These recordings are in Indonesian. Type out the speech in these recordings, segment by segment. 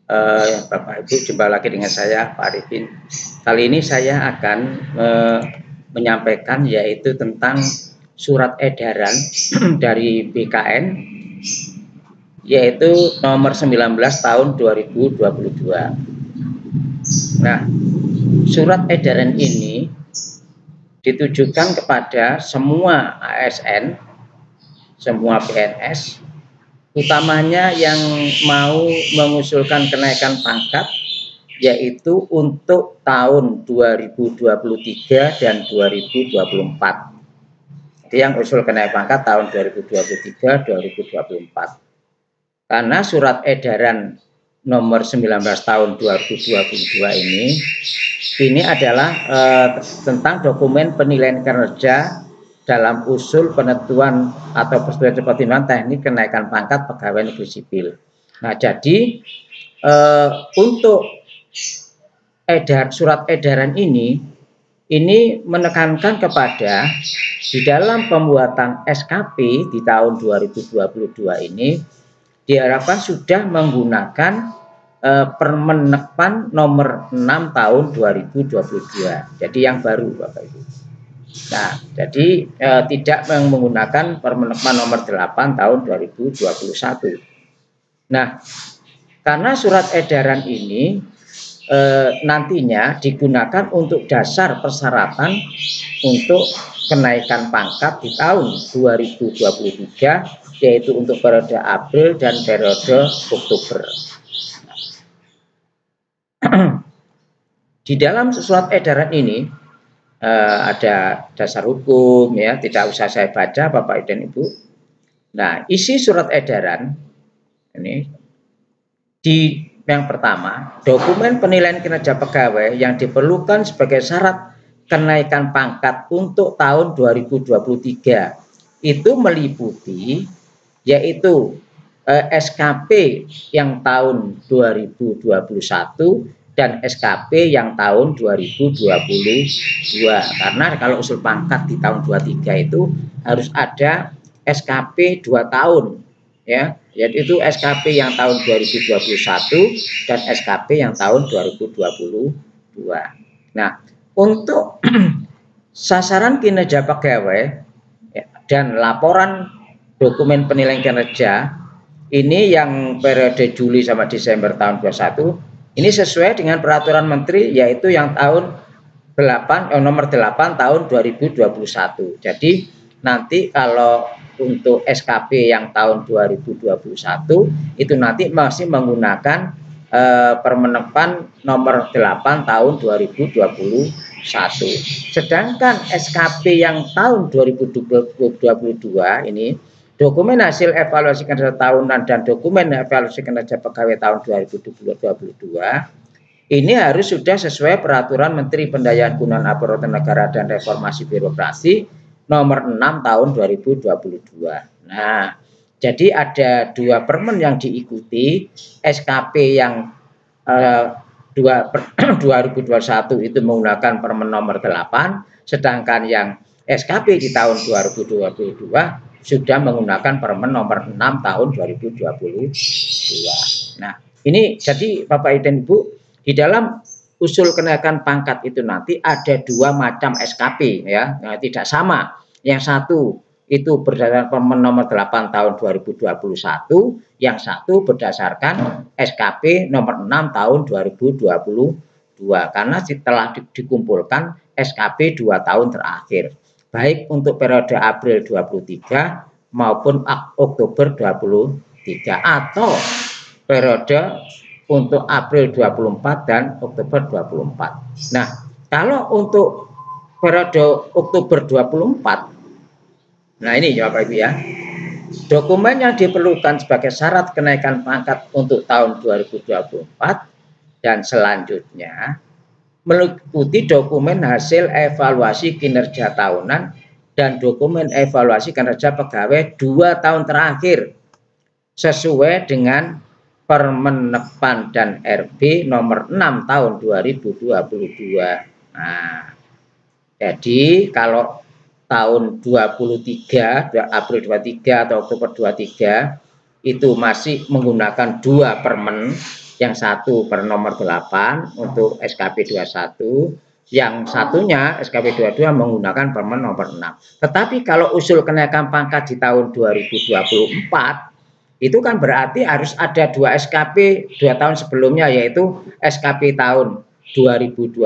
Bapak Ibu, jumpa lagi dengan saya Pak Arifin. Kali ini saya akan menyampaikan yaitu tentang surat edaran dari BKN yaitu nomor 19 tahun 2022. Nah, surat edaran ini ditujukan kepada semua ASN, semua PNS, utamanya yang mau mengusulkan kenaikan pangkat, yaitu untuk tahun 2023 dan 2024. Jadi yang usul kenaikan pangkat tahun 2023-2024. Karena surat edaran nomor 19 tahun 2022 ini adalah tentang dokumen penilaian kinerja dalam usul penentuan atau persetujuan pertimbangan teknik kenaikan pangkat pegawai negeri sipil. Nah, jadi untuk surat edaran ini menekankan kepada di dalam pembuatan SKP di tahun 2022 ini diharapkan sudah menggunakan Permenekpan nomor 6 tahun 2022. Jadi yang baru, Bapak Ibu. Nah, jadi tidak menggunakan Permenekpan nomor 8 tahun 2021. Nah, karena surat edaran ini nantinya digunakan untuk dasar persyaratan untuk kenaikan pangkat di tahun 2023, yaitu untuk periode April dan periode Oktober. Di dalam surat edaran ini ada dasar hukum, ya, tidak usah saya baca Bapak dan Ibu. Nah, isi surat edaran ini di yang pertama, dokumen penilaian kinerja pegawai yang diperlukan sebagai syarat kenaikan pangkat untuk tahun 2023 itu meliputi yaitu SKP yang tahun 2021 dan SKP yang tahun 2022. Karena kalau usul pangkat di tahun 23 itu harus ada SKP 2 tahun, ya, yaitu SKP yang tahun 2021 dan SKP yang tahun 2022. Nah, untuk sasaran kinerja pegawai dan laporan dokumen penilaian kinerja ini yang periode Juli sama Desember tahun 2021 ini sesuai dengan peraturan menteri, yaitu yang tahun nomor 8 tahun 2021. Jadi nanti kalau untuk SKP yang tahun 2021 itu nanti masih menggunakan Permenekpan nomor 8 tahun 2021. Sedangkan SKP yang tahun 2022 ini dokumen hasil evaluasi kinerja tahunan dan dokumen evaluasi kinerja pegawai tahun 2022 ini harus sudah sesuai peraturan Menteri Pendayaan Gunaan Aparatur Negara dan Reformasi Birokrasi nomor 6 tahun 2022. Nah, jadi ada 2 permen yang diikuti, SKP yang 2021 itu menggunakan Permen nomor 8, sedangkan yang SKP di tahun 2022 sudah menggunakan Permen nomor 6 tahun 2022. Nah, ini jadi Bapak dan Ibu, di dalam usul kenaikan pangkat itu nanti ada 2 macam SKP, ya, nah, tidak sama. Yang satu itu berdasarkan Permen nomor 8 tahun 2021, yang satu berdasarkan SKP nomor 6 tahun 2022, karena setelah dikumpulkan SKP 2 tahun terakhir, baik untuk periode April 23 maupun Oktober 23 atau periode untuk April 24 dan Oktober 24. Nah, kalau untuk periode Oktober 24, nah ini ya Bapak Ibu ya, dokumen yang diperlukan sebagai syarat kenaikan pangkat untuk tahun 2024 dan selanjutnya meliputi dokumen hasil evaluasi kinerja tahunan dan dokumen evaluasi kinerja pegawai 2 tahun terakhir sesuai dengan Permenekpan dan RB nomor 6 tahun 2022. Nah, jadi kalau tahun 23, April 23 atau Oktober 23 itu masih menggunakan 2 permen, Yang satu per nomor 8 untuk SKP 21, yang satunya SKP 22 menggunakan permen nomor 6. Tetapi kalau usul kenaikan pangkat di tahun 2024 itu kan berarti harus ada 2 SKP 2 tahun sebelumnya, yaitu SKP tahun 2022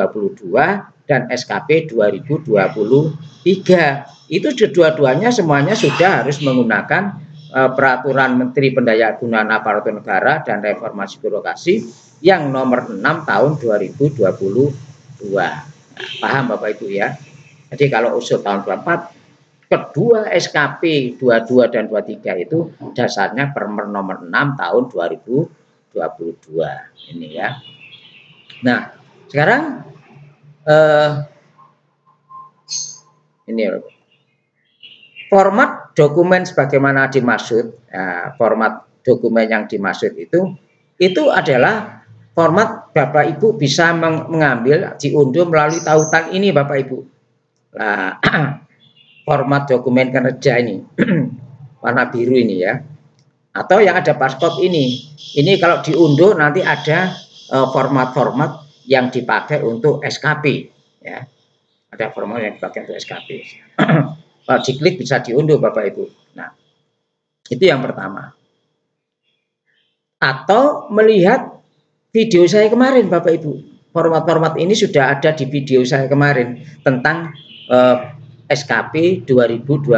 dan SKP 2023. Itu dua-duanya semuanya sudah harus menggunakan Peraturan Menteri Pendayagunaan Aparatur Negara dan Reformasi Birokrasi yang nomor 6 tahun 2022. Nah, paham Bapak Ibu ya? Jadi kalau usul tahun 24, kedua SKP 22 dan 23 itu dasarnya Permen nomor 6 tahun 2022 ini ya. Nah, sekarang ini format dokumen sebagaimana dimaksud. Nah, format dokumen yang dimaksud itu adalah format Bapak Ibu bisa mengambil diunduh melalui tautan ini Bapak Ibu. Nah, format dokumen kerja ini warna biru ini ya, atau yang ada barcode ini kalau diunduh nanti ada format-format yang dipakai untuk SKP ya, ada format yang dipakai untuk SKP. Kalau diklik bisa diunduh Bapak Ibu. Nah, itu yang pertama. Atau melihat video saya kemarin Bapak Ibu, format-format ini sudah ada di video saya kemarin tentang SKP 2022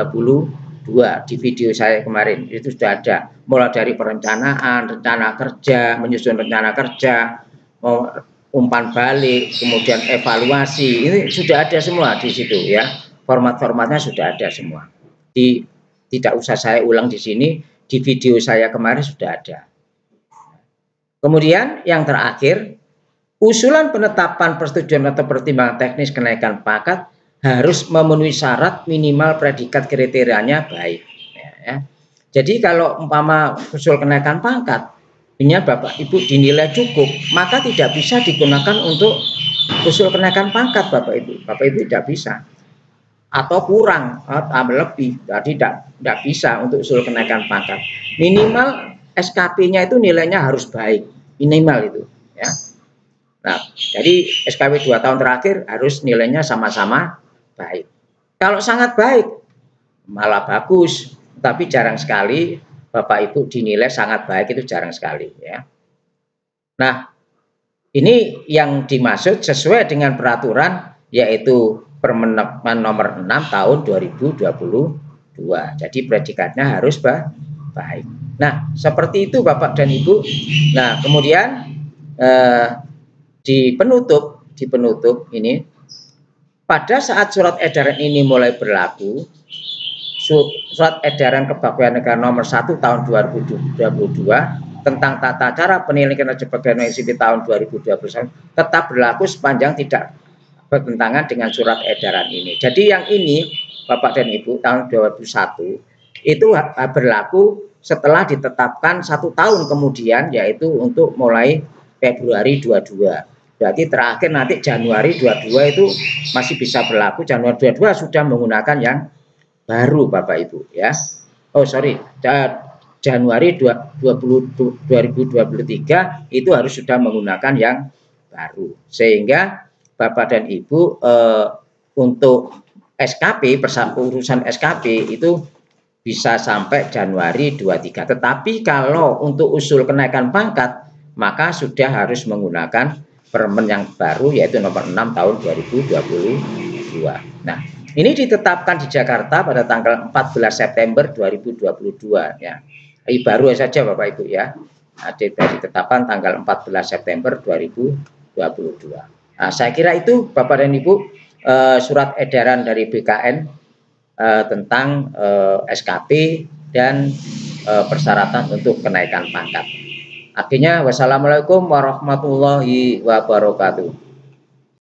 di video saya kemarin. Itu sudah ada, mulai dari perencanaan, rencana kerja, menyusun rencana kerja, umpan balik, kemudian evaluasi, ini sudah ada semua di situ ya. Format-formatnya sudah ada semua. Tidak usah saya ulang di sini, di video saya kemarin sudah ada. Kemudian yang terakhir, usulan penetapan persetujuan atau pertimbangan teknis kenaikan pangkat harus memenuhi syarat minimal predikat kriterianya baik. Ya. Jadi kalau umpama usul kenaikan pangkat, ini Bapak Ibu dinilai cukup, maka tidak bisa digunakan untuk usul kenaikan pangkat Bapak Ibu. Bapak Ibu tidak bisa. Atau kurang, atau lebih, jadi tidak bisa untuk usul kenaikan pangkat. Minimal SKP-nya itu nilainya harus baik, minimal itu. Ya. Nah, jadi SKP 2 tahun terakhir harus nilainya sama-sama baik. Kalau sangat baik, malah bagus, tapi jarang sekali Bapak Ibu dinilai sangat baik, itu jarang sekali. Ya. Nah, ini yang dimaksud sesuai dengan peraturan, yaitu Permen nomor 6 tahun 2022. Jadi predikatnya harus baik. Nah, seperti itu Bapak dan Ibu. Nah, kemudian di penutup ini, pada saat surat edaran ini mulai berlaku, surat edaran Kepegawaian Negara nomor 1 tahun 2022 tentang tata cara penilaian kinerja pegawai negeri sipil tahun 2021 tetap berlaku sepanjang tidak bertentangan dengan surat edaran ini. Jadi yang ini Bapak dan Ibu tahun 2021 itu berlaku setelah ditetapkan 1 tahun kemudian, yaitu untuk mulai Februari 22. Berarti terakhir nanti Januari 22 itu masih bisa berlaku. Januari 22 sudah menggunakan yang baru Bapak Ibu ya. Januari 2023 itu harus sudah menggunakan yang baru. Sehingga Bapak dan Ibu untuk SKP, urusan SKP itu bisa sampai Januari 23. Tetapi kalau untuk usul kenaikan pangkat, maka sudah harus menggunakan permen yang baru, yaitu nomor 6 tahun 2022. Nah, ini ditetapkan di Jakarta pada tanggal 14 September 2022 ya. Ini baru saja Bapak Ibu ya. Ditetapkan tanggal 14 September 2022. Nah, saya kira itu Bapak dan Ibu surat edaran dari BKN tentang SKP dan persyaratan untuk kenaikan pangkat. Akhirnya wassalamualaikum warahmatullahi wabarakatuh.